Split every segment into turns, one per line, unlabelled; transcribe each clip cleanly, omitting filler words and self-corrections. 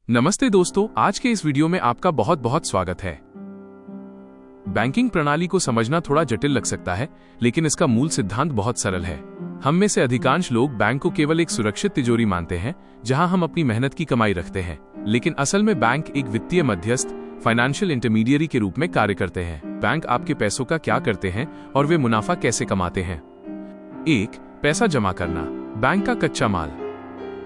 नमस्ते दोस्तों, आज के इस वीडियो में आपका बहुत बहुत स्वागत है। बैंकिंग प्रणाली को समझना थोड़ा जटिल लग सकता है, लेकिन इसका मूल सिद्धांत बहुत सरल है। हम में से अधिकांश लोग बैंक को केवल एक सुरक्षित तिजोरी मानते हैं, जहां हम अपनी मेहनत की कमाई रखते हैं। लेकिन असल में बैंक एक वित्तीय मध्यस्थ, फाइनेंशियल इंटरमीडियरी के रूप में कार्य करते हैं। बैंक आपके पैसों का क्या करते हैं और वे मुनाफा कैसे कमाते हैं। 1. पैसा जमा करना। बैंक का कच्चा माल।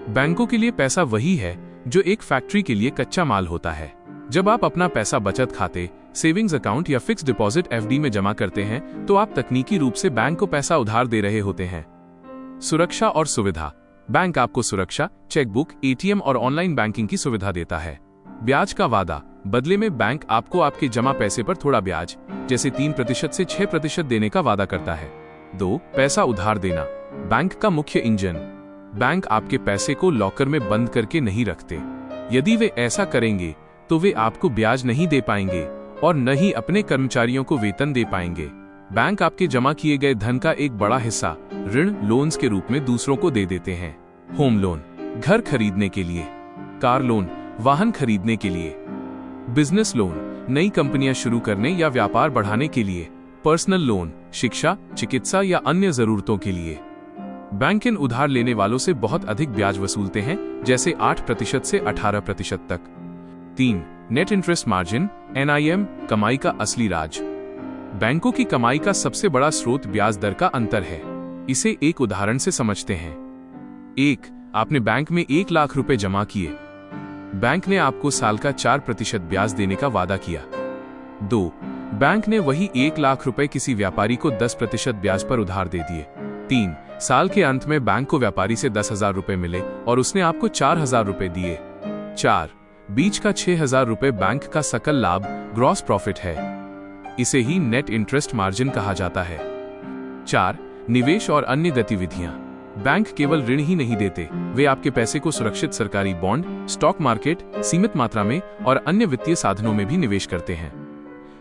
बैंकों के लिए पैसा वही है जो एक फैक्ट्री के लिए कच्चा माल होता है। जब आप अपना पैसा बचत खाते, सेविंग्स अकाउंट या फिक्स्ड डिपॉजिट (FD) में जमा करते हैं, तो आप तकनीकी रूप से बैंक को पैसा उधार दे रहे होते हैं। सुरक्षा और सुविधा। बैंक आपको सुरक्षा, चेकबुक, ATM और ऑनलाइन बैंकिंग की सुविधा देता है। ब्याज का वादा। बदले में बैंक आपको आपके जमा पैसे पर थोड़ा ब्याज, जैसे 3% से 6% देने का वादा करता है। 2. पैसा उधार देना। बैंक का मुख्य इंजन। बैंक आपके पैसे को लॉकर में बंद करके नहीं रखते। यदि वे ऐसा करेंगे तो वे आपको ब्याज नहीं दे पाएंगे और न ही अपने कर्मचारियों को वेतन दे पाएंगे। बैंक आपके जमा किए गए धन का एक बड़ा हिस्सा ऋण लोन्स के रूप में दूसरों को दे देते हैं। होम लोन, घर खरीदने के लिए। कार लोन, वाहन खरीदने के लिए। बिजनेस लोन, नई कंपनियां शुरू करने या व्यापार बढ़ाने के लिए। पर्सनल लोन, शिक्षा, चिकित्सा या अन्य जरूरतों के लिए। बैंक इन उधार लेने वालों से बहुत अधिक ब्याज वसूलते हैं, जैसे 8% से 18% तक। 3. नेट इंटरेस्ट मार्जिन (NIM), कमाई का असली राज। बैंकों की कमाई का सबसे बड़ा स्रोत ब्याज दर का अंतर है। इसे एक उदाहरण से समझते हैं। 1. आपने बैंक में 1 लाख रुपए जमा किए। बैंक ने आपको साल का 4% ब्याज देने का वादा किया। 2. बैंक ने वही 1 लाख रुपए किसी व्यापारी को 10% ब्याज पर उधार दे दिए। 3. साल के अंत में बैंक को व्यापारी से 10,000 रुपए मिले और उसने आपको 4,000 रुपए दिए। 4. बीच का 6,000 रुपए बैंक का सकल लाभ, ग्रॉस प्रॉफिट है। इसे ही नेट इंटरेस्ट मार्जिन कहा जाता है। 4. निवेश और अन्य गतिविधियां। बैंक केवल ऋण ही नहीं देते, वे आपके पैसे को सुरक्षित सरकारी बॉन्ड, स्टॉक मार्केट, सीमित मात्रा में और अन्य वित्तीय साधनों में भी निवेश करते हैं।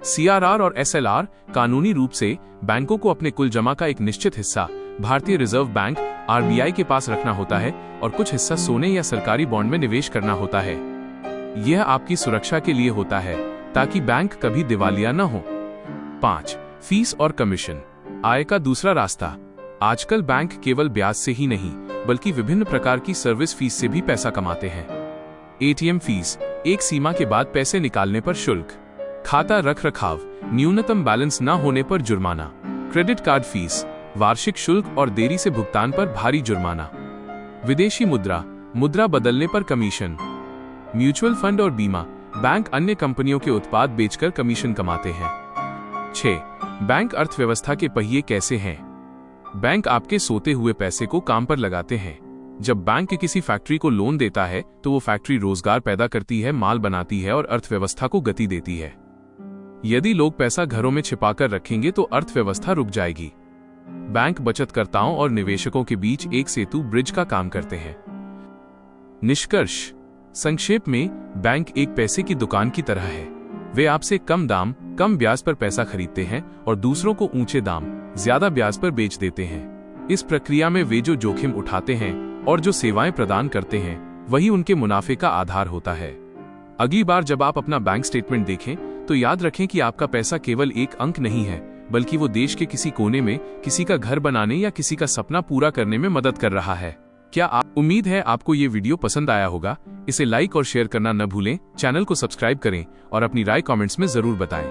CRR और SLR कानूनी रूप से बैंकों को अपने कुल जमा का एक निश्चित हिस्सा भारतीय रिजर्व बैंक RBI के पास रखना होता है और कुछ हिस्सा सोने या सरकारी बॉन्ड में निवेश करना होता है। यह आपकी सुरक्षा के लिए होता है ताकि बैंक कभी दिवालिया न हो। 5. फीस और कमीशन, आय का दूसरा रास्ता। आजकल बैंक केवल ब्याज से ही नहीं, बल्कि विभिन्न प्रकार की सर्विस फीस से भी पैसा कमाते हैं। ATM फीस, एक सीमा के बाद पैसे निकालने पर शुल्क। खाता रख रखाव, न्यूनतम बैलेंस न होने पर जुर्माना। क्रेडिट कार्ड फीस, वार्षिक शुल्क और देरी से भुगतान पर भारी जुर्माना। विदेशी मुद्रा, मुद्रा बदलने पर कमीशन। म्यूचुअल फंड और बीमा, बैंक अन्य कंपनियों के उत्पाद बेचकर कमीशन कमाते हैं। 6. बैंक अर्थव्यवस्था के पहिए कैसे हैं। बैंक आपके सोते हुए पैसे को काम पर लगाते हैं। जब बैंक किसी फैक्ट्री को लोन देता है तो वो फैक्ट्री रोजगार पैदा करती है, माल बनाती है और अर्थव्यवस्था को गति देती है। यदि लोग पैसा घरों में छिपाकर रखेंगे तो अर्थव्यवस्था रुक जाएगी। बैंक बचतकर्ताओं और निवेशकों के बीच एक सेतु, ब्रिज का काम करते हैं। निष्कर्ष, संक्षेप में, बैंक एक पैसे की दुकान की तरह है। वे आपसे कम दाम, कम ब्याज पर पैसा खरीदते हैं और दूसरों को ऊंचे दाम, ज्यादा ब्याज पर बेच देते हैं। इस प्रक्रिया में वे जो जोखिम उठाते हैं और जो सेवाएं प्रदान करते हैं, वही उनके मुनाफे का आधार होता है। अगली बार जब आप अपना बैंक स्टेटमेंट देखें तो याद रखें कि आपका पैसा केवल एक अंक नहीं है, बल्कि वो देश के किसी कोने में किसी का घर बनाने या किसी का सपना पूरा करने में मदद कर रहा है। उम्मीद है आपको ये वीडियो पसंद आया होगा। इसे लाइक और शेयर करना न भूलें, चैनल को सब्सक्राइब करें और अपनी राय कमेंट्स में जरूर बताएं।